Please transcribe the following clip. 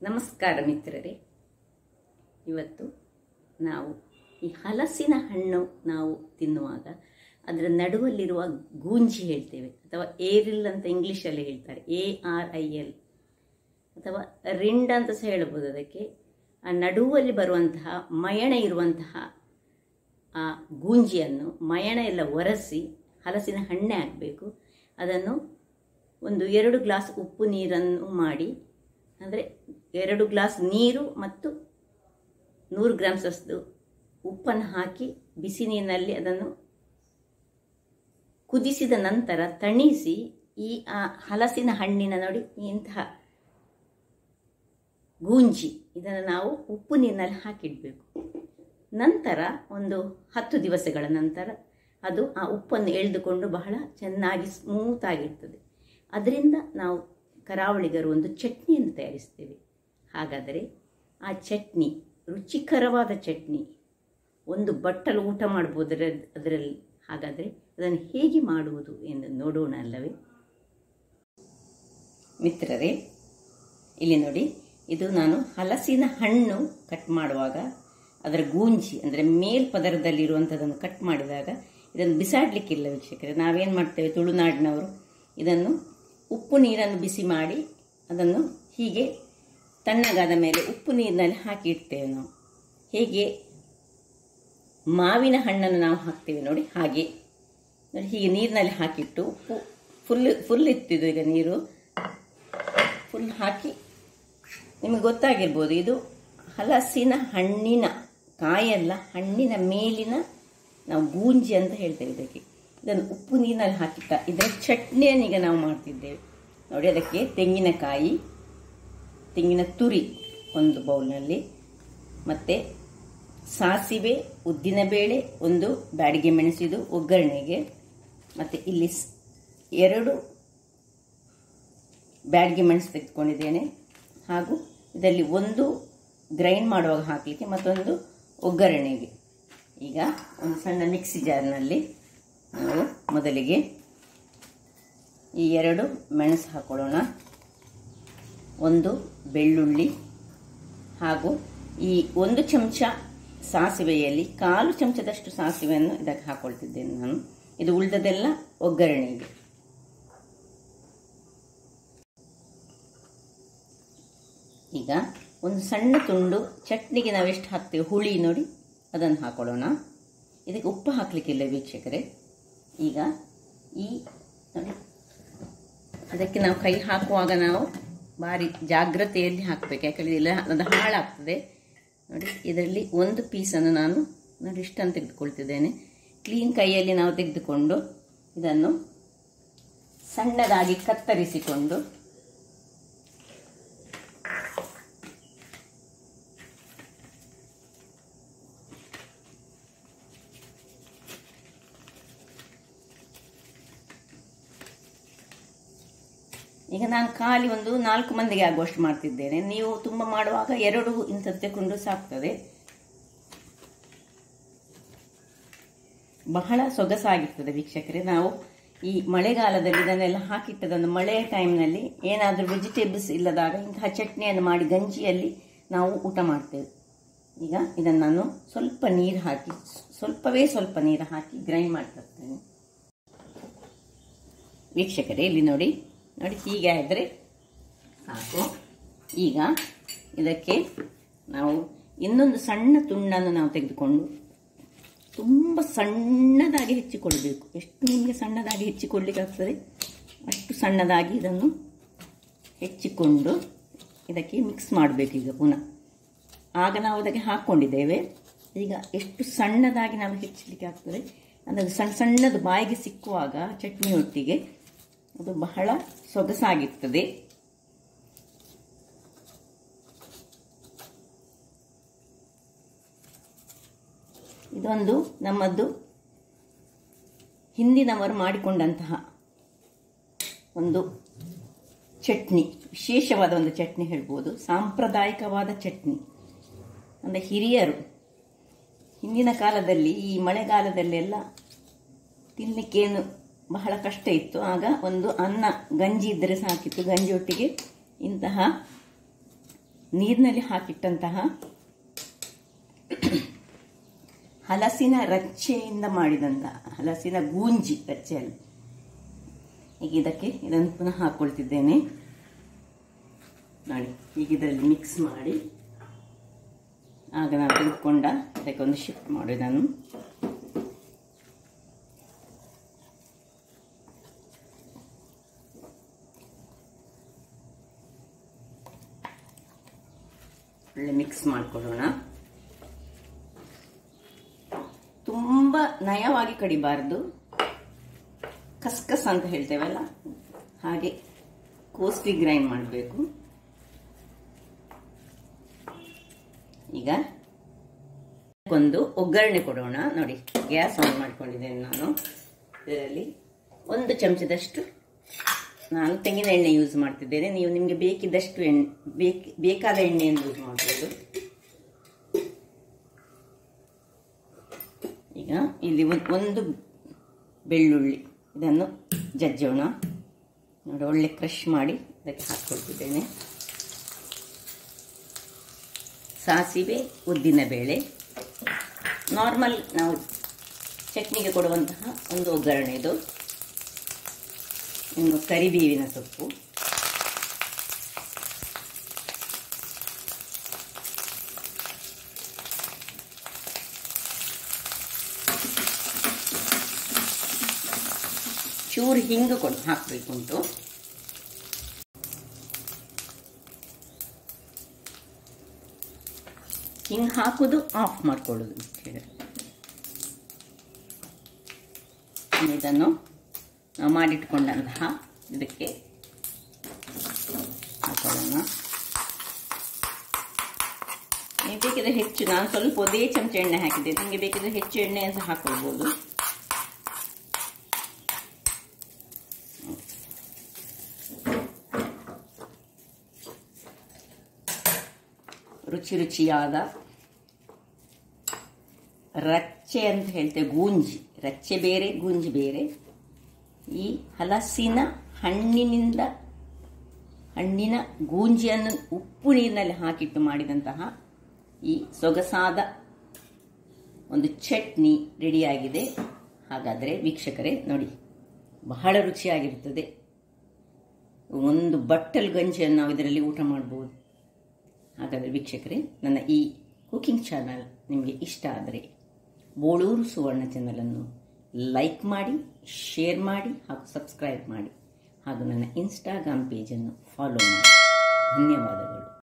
ನಮಸ್ಕಾರ ಮಿತ್ರರೇ. ಇವತ್ತು ನಾವು ಈ ಹಲಸಿನ ಹಣ್ಣು ನಾವು ತಿನ್ನುವಾಗ ಅದರ ನಡುವಲ್ಲಿರುವ ಗೂಂಜಿ ಹೇಳ್ತೇವೆ, ಅಥವಾ ಏರಿಲ್ ಅಂತ ಇಂಗ್ಲೀಷಲ್ಲಿ ಹೇಳ್ತಾರೆ, ARIL, ಅಥವಾ ರಿಂಡ್ ಅಂತ ಸಹ ಹೇಳ್ಬೋದು. ಅದಕ್ಕೆ ಆ ನಡುವಲ್ಲಿ ಬರುವಂತಹ ಮಯಣ ಇರುವಂತಹ ಆ ಗೂಂಜಿಯನ್ನು ಮಯಣ ಎಲ್ಲ ಒರೆಸಿ ಹಲಸಿನ ಹಣ್ಣೆ ಆಗಬೇಕು. ಅದನ್ನು 2 ಗ್ಲಾಸ್ ಉಪ್ಪು ನೀರನ್ನು ಮಾಡಿ, ಅಂದರೆ 2 ಗ್ಲಾಸ್ ನೀರು ಮತ್ತು 100 ಗ್ರಾಮ್ಸಷ್ಟು ಉಪ್ಪನ್ನು ಹಾಕಿ ಬಿಸಿ ನೀರಿನಲ್ಲಿ ಅದನ್ನು ಕುದಿಸಿದ ನಂತರ ತಣಿಸಿ ಈ ಹಲಸಿನ ಹಣ್ಣಿನ ನೋಡಿ ಇಂತಹ ಗೂಂಜಿ ಇದನ್ನು ನಾವು ಉಪ್ಪು ನೀರಿನಲ್ಲಿ ಹಾಕಿಡಬೇಕು. ನಂತರ 10 ದಿವಸಗಳ ನಂತರ ಅದು ಆ ಉಪ್ಪನ್ನು ಎಳೆದುಕೊಂಡು ಬಹಳ ಚೆನ್ನಾಗಿ ಸ್ಮೂತ್ ಆಗಿರ್ತದೆ. ಅದರಿಂದ ನಾವು ಕರಾವಳಿಗರು ಒಂದು ಚಟ್ನಿಯನ್ನು ತಯಾರಿಸ್ತೇವೆ. ಹಾಗಾದರೆ ಆ ಚಟ್ನಿ ರುಚಿಕರವಾದ ಚಟ್ನಿ, ಒಂದು ಬಟ್ಟಲು ಊಟ ಮಾಡ್ಬೋದು ಅದರಲ್ಲಿ. ಹಾಗಾದರೆ ಅದನ್ನು ಹೇಗೆ ಮಾಡುವುದು ಎಂದು ನೋಡೋಣ ಅಲ್ಲವೇ ಮಿತ್ರರೇ? ಇಲ್ಲಿ ನೋಡಿ, ಇದು ನಾನು ಹಲಸಿನ ಹಣ್ಣು ಕಟ್ ಮಾಡುವಾಗ ಅದರ ಗೂಂಜಿ ಅಂದರೆ ಮೇಲ್ಪದರದಲ್ಲಿರುವಂಥದ್ದನ್ನು ಕಟ್ ಮಾಡಿದಾಗ ಇದನ್ನು ಬಿಸಾಡಲಿಕ್ಕಿಲ್ಲ ವೀಕ್ಷಕರೇ. ನಾವೇನು ಮಾಡ್ತೇವೆ, ತುಳುನಾಡಿನವರು ಇದನ್ನು ಉಪ್ಪು ನೀರನ್ನು ಬಿಸಿ ಮಾಡಿ ಅದನ್ನು ಹೀಗೆ ತಣ್ಣಗಾದ ಮೇಲೆ ಉಪ್ಪು ನೀರಿನಲ್ಲಿ ಹಾಕಿ ಇಡ್ತೇವೆ ನಾವು. ಹೇಗೆ ಮಾವಿನ ಹಣ್ಣನ್ನು ನಾವು ಹಾಕ್ತೇವೆ ನೋಡಿ, ಹಾಗೆ ನೋಡಿ ಹೀಗೆ ನೀರಿನಲ್ಲಿ ಹಾಕಿಟ್ಟು ಉಪ್ಪು ಫುಲ್ ಇತ್ತಿದ್ದು. ಈಗ ನೀರು ಫುಲ್ ಹಾಕಿ, ನಿಮಗೆ ಗೊತ್ತಾಗಿರ್ಬೋದು, ಇದು ಹಲಸಿನ ಹಣ್ಣಿನ ಕಾಯಲ್ಲ, ಹಣ್ಣಿನ ಮೇಲಿನ ನಾವು ಗೂಂಜಿ ಅಂತ ಹೇಳ್ತೇವೆ ಇದಕ್ಕೆ. ಇದನ್ನು ಉಪ್ಪು ನೀರಿನಲ್ಲಿ ಹಾಕಿಟ್ಟ ಇದರ ಚಟ್ನಿಯನ್ನು ಈಗ ನಾವು ಮಾಡ್ತಿದ್ದೇವೆ ನೋಡಿ. ಅದಕ್ಕೆ ತೆಂಗಿನಕಾಯಿ, ತೆಂಗಿನ ತುರಿ 1 ಬೌಲ್ನಲ್ಲಿ, ಮತ್ತು ಸಾಸಿವೆ, ಉದ್ದಿನಬೇಳೆ, 1 ಬ್ಯಾಡಿಗೆ ಮೆಣಸಿದು ಒಗ್ಗರಣೆಗೆ, ಮತ್ತು ಇಲ್ಲಿ 2 ಬ್ಯಾಡಿಗೆ ಮೆಣಸು ತೆಗೆದುಕೊಂಡಿದ್ದೇನೆ. ಹಾಗೂ ಇದರಲ್ಲಿ 1 ಗ್ರೈಂಡ್ ಮಾಡುವಾಗ ಹಾಕಲಿಕ್ಕೆ, ಮತ್ತೊಂದು ಒಗ್ಗರಣೆಗೆ. ಈಗ ಒಂದು ಸಣ್ಣ ಮಿಕ್ಸಿ ಜಾರ್ನಲ್ಲಿ ನಾವು ಮೊದಲಿಗೆ ಈ 2 ಮೆಣಸು ಹಾಕೊಳ್ಳೋಣ, 1 ಬೆಳ್ಳುಳ್ಳಿ, ಹಾಗೂ ಈ 1 ಚಮಚ ಸಾಸಿವೆಯಲ್ಲಿ 1/4 ಚಮಚದಷ್ಟು ಸಾಸಿವೆಯನ್ನು ಇದಕ್ಕೆ ಹಾಕೊಳ್ತಿದ್ದೇನೆ ನಾನು. ಇದು ಉಳಿದದೆಲ್ಲ ಒಗ್ಗರಣೆಗೆ. ಈಗ ಒಂದು ಸಣ್ಣ ತುಂಡು ಚಟ್ನಿಗೆ ನಾವು ಎಷ್ಟು ಹಾಕ್ತೇವೆ ಹುಳಿ ನೋಡಿ ಅದನ್ನು ಹಾಕೊಳ್ಳೋಣ. ಇದಕ್ಕೆ ಉಪ್ಪು ಹಾಕಲಿಕ್ಕಿಲ್ಲ ವೀಕ್ಷಕರೇ. ಈಗ ಈ ನೋಡಿ, ಅದಕ್ಕೆ ನಾವು ಕೈ ಹಾಕುವಾಗ ನಾವು ಭಾರಿ ಜಾಗ್ರತೆಯಲ್ಲಿ ಹಾಕಬೇಕು, ಯಾಕಂದರೆ ಇಲ್ಲ ಅದು ಹಾಳಾಗ್ತದೆ ನೋಡಿ. ಇದರಲ್ಲಿ 1 ಪೀಸನ್ನು ನಾನು ನೋಡಿ ಇಷ್ಟನ್ನು ತೆಗೆದುಕೊಳ್ತಿದ್ದೇನೆ. ಕ್ಲೀನ್ ಕೈಯಲ್ಲಿ ನಾವು ತೆಗೆದುಕೊಂಡು ಇದನ್ನು ಸಣ್ಣದಾಗಿ ಕತ್ತರಿಸಿಕೊಂಡು ಈಗ ನಾನು ಖಾಲಿ 4 ಮಂದಿಗೆ ಆಗುವಷ್ಟು ಮಾಡ್ತಿದ್ದೇನೆ. ನೀವು ತುಂಬ ಮಾಡುವಾಗ 2 ಇಂಥದ್ದು ತಗೊಂಡು ಸಾಕ್ತದೆ. ಬಹಳ ಸೊಗಸಾಗಿರ್ತದೆ ವೀಕ್ಷಕರೇ. ನಾವು ಈ ಮಳೆಗಾಲದಲ್ಲಿ ಇದನ್ನೆಲ್ಲ ಹಾಕಿಟ್ಟದನ್ನು ಮಳೆಯ ಟೈಮ್ನಲ್ಲಿ ಏನಾದರೂ ವೆಜಿಟೇಬಲ್ಸ್ ಇಲ್ಲದಾಗ ಇಂತಹ ಚಟ್ನಿಯನ್ನು ಮಾಡಿ ಗಂಜಿಯಲ್ಲಿ ನಾವು ಊಟ ಮಾಡ್ತೇವೆ. ಈಗ ಇದನ್ನು ನಾನು ಸ್ವಲ್ಪ ನೀರು ಹಾಕಿ, ಸ್ವಲ್ಪ ನೀರು ಹಾಕಿ ಗ್ರೈಂಡ್ ಮಾಡ್ತಿರ್ತೇನೆ ವೀಕ್ಷಕರೇ. ಇಲ್ಲಿ ನೋಡಿ ಹೀಗೆ ಆದರೆ ಸಾಕು. ಈಗ ಇದಕ್ಕೆ ನಾವು ಇನ್ನೊಂದು ಸಣ್ಣ ತುಂಡನ್ನು ನಾವು ತೆಗೆದುಕೊಂಡು ತುಂಬ ಸಣ್ಣದಾಗಿ ಹೆಚ್ಚಿಕೊಳ್ಬೇಕು. ಎಷ್ಟು ನಿಮಗೆ ಸಣ್ಣದಾಗಿ ಹೆಚ್ಚಿಕೊಡ್ಲಿಕ್ಕೆ ಆಗ್ತದೆ ಅಷ್ಟು ಸಣ್ಣದಾಗಿ ಇದನ್ನು ಹೆಚ್ಚಿಕೊಂಡು ಇದಕ್ಕೆ ಮಿಕ್ಸ್ ಮಾಡಬೇಕು. ಈಗ ಪುನಃ ಆಗ ನಾವು ಅದಕ್ಕೆ ಹಾಕ್ಕೊಂಡಿದ್ದೇವೆ. ಈಗ ಎಷ್ಟು ಸಣ್ಣದಾಗಿ ನಾವು ಹೆಚ್ಚಲಿಕ್ಕೆ ಆಗ್ತದೆ ಅಂದರೆ ಸಣ್ಣದು ಬಾಯಿಗೆ ಸಿಕ್ಕುವಾಗ ಚಟ್ನಿ ಒಟ್ಟಿಗೆ ಅದು ಬಹಳ ಸೊಗಸಾಗಿರ್ತದೆ. ಇದೊಂದು ನಮ್ಮದು ಹಿಂದಿನವರು ಮಾಡಿಕೊಂಡಂತಹ ಒಂದು ಚಟ್ನಿ, ವಿಶೇಷವಾದ ಒಂದು ಚಟ್ನಿ ಹೇಳ್ಬೋದು, ಸಾಂಪ್ರದಾಯಿಕವಾದ ಚಟ್ನಿ. ಅಂದರೆ ಹಿರಿಯರು ಹಿಂದಿನ ಕಾಲದಲ್ಲಿ ಈ ಮಳೆಗಾಲದಲ್ಲೆಲ್ಲ ತಿನ್ನಲಿಕ್ಕೇನು ಬಹಳ ಕಷ್ಟ ಇತ್ತು. ಆಗ ಒಂದು ಅನ್ನ ಗಂಜಿ ಇದ್ದರೆ ಸಾಕಿತ್ತು, ಗಂಜಿಯೊಟ್ಟಿಗೆ ಇಂತಹ ನೀರಿನಲ್ಲಿ ಹಾಕಿಟ್ಟಂತಹ ಹಲಸಿನ ರಚ್ಚೆಯಿಂದ ಮಾಡಿದಂಥ ಹಲಸಿನ ಗೂಂಜಿ ರಚ್ಚೆಯಲ್ಲಿ ಈಗ ಇದನ್ನು ಪುನಃ ಹಾಕ್ಕೊಳ್ತಿದ್ದೇನೆ ನೋಡಿ. ಈಗ ಇದರಲ್ಲಿ ಮಿಕ್ಸ್ ಮಾಡಿ ಆಗ ನಾವು ತೆಗೆದುಕೊಂಡ ಇದಕ್ಕೆ ಒಂದು ಶಿಫ್ಟ್ ಮಾಡಿ ನಾನು ಒಳ್ಳೆ ಮಿಕ್ಸ್ ಮಾಡಿಕೊಳ್ಳೋಣ. ತುಂಬ ನಯವಾಗಿ ಕಡಿಬಾರ್ದು, ಕಸ್ಕಸ್ ಅಂತ ಹೇಳ್ತೇವಲ್ಲ ಹಾಗೆ ಕೋಸ್ಟ್ಲಿ ಗ್ರೈಂಡ್ ಮಾಡಬೇಕು. ಈಗ ಒಂದು ಒಗ್ಗರಣೆ ಕೊಡೋಣ. ನೋಡಿ, ಗ್ಯಾಸ್ ಆನ್ ಮಾಡ್ಕೊಂಡಿದ್ದೇನೆ ನಾನು. ಇದರಲ್ಲಿ 1 ಚಮಚದಷ್ಟು ನಾನು ತೆಂಗಿನ ಎಣ್ಣೆ ಯೂಸ್ ಮಾಡ್ತಿದ್ದೇನೆ. ನೀವು ನಿಮಗೆ ಬೇಕಿದ್ದಷ್ಟು ಬೇಕಾದ ಎಣ್ಣೆಯನ್ನು ಯೂಸ್ ಮಾಡ್ಬೋದು. ಈಗ ಇಲ್ಲಿ ಒಂದು ಬೆಳ್ಳುಳ್ಳಿ ಇದನ್ನು ಜಜ್ಜೋಣ. ನೋಡಿ, ಒಳ್ಳೆ ಕ್ರಷ್ ಮಾಡಿ ಇದಕ್ಕೆ ಹಾಕ್ಕೊಳ್ತಿದ್ದೇನೆ. ಸಾಸಿವೆ, ಉದ್ದಿನಬೇಳೆ, ನಾರ್ಮಲ್ ನಾವು ಚಟ್ನಿಗೆ ಕೊಡುವಂತಹ ಒಂದು ಒಗ್ಗರಣೆ ಇದು. ಇನ್ನು ಕರಿಬೇವಿನ ಸೊಪ್ಪು, ಚೂರು ಹಿಂಗು ಹಾಕಬೇಕು ಉಂಟು. ಹಿಂಗೆ ಹಾಕೋದು ಆಫ್ ಮಾಡ್ಕೊಳ್ಳೋದು. ಇದನ್ನು ನಾವು ಮಾಡಿಟ್ಕೊಂಡಂತಹ ಇದಕ್ಕೆ ಹಾಕೊಳ್ಳೋಣ. ನೀವು ಬೇಕಿದ್ರೆ ಹೆಚ್ಚು, ನಾನು ಸ್ವಲ್ಪ ಒಂದೇ ಚಮಚ ಎಣ್ಣೆ ಹಾಕಿದ್ದೆ, ನಿಮಗೆ ಬೇಕಿದ್ರೆ ಹೆಚ್ಚು ಎಣ್ಣೆ ಅಂತ ಹಾಕೊಳ್ಬೋದು. ರುಚಿ ರುಚಿಯಾದ ರಚ್ಚೆ ಅಂತ ಹೇಳ್ತೇವೆ, ಗೂಂಜಿ. ರಚ್ಚೆ ಬೇರೆ, ಗೂಂಜಿ ಬೇರೆ. ಈ ಹಲಸಿನ ಹಣ್ಣಿನ ಗೂಂಜಿಯನ್ನು ಉಪ್ಪು ನೀರಿನಲ್ಲಿ ಹಾಕಿಟ್ಟು ಮಾಡಿದಂತಹ ಈ ಸೊಗಸಾದ ಒಂದು ಚಟ್ನಿ ರೆಡಿಯಾಗಿದೆ. ಹಾಗಾದರೆ ವೀಕ್ಷಕರೇ ನೋಡಿ, ಬಹಳ ರುಚಿಯಾಗಿರುತ್ತದೆ. ಒಂದು ಬಟ್ಟಲು ಗಂಜಿಯನ್ನು ನಾವು ಇದರಲ್ಲಿ ಊಟ ಮಾಡಬಹುದು. ಹಾಗಾದರೆ ವೀಕ್ಷಕರೇ, ನನ್ನ ಈ ಕುಕಿಂಗ್ ಚಾನಲ್ ನಿಮಗೆ ಇಷ್ಟ ಆದರೆ ಬೋಳೂರು ಸುವರ್ಣ ಚಾನಲನ್ನು ಲೈಕ್ ಮಾಡಿ, ಶೇರ್ ಮಾಡಿ ಹಾಗೂ ಸಬ್ಸ್ಕ್ರೈಬ್ ಮಾಡಿ ಹಾಗೂ ನನ್ನ ಇನ್ಸ್ಟಾಗ್ರಾಮ್ ಪೇಜನ್ನು ಫಾಲೋ ಮಾಡಿ.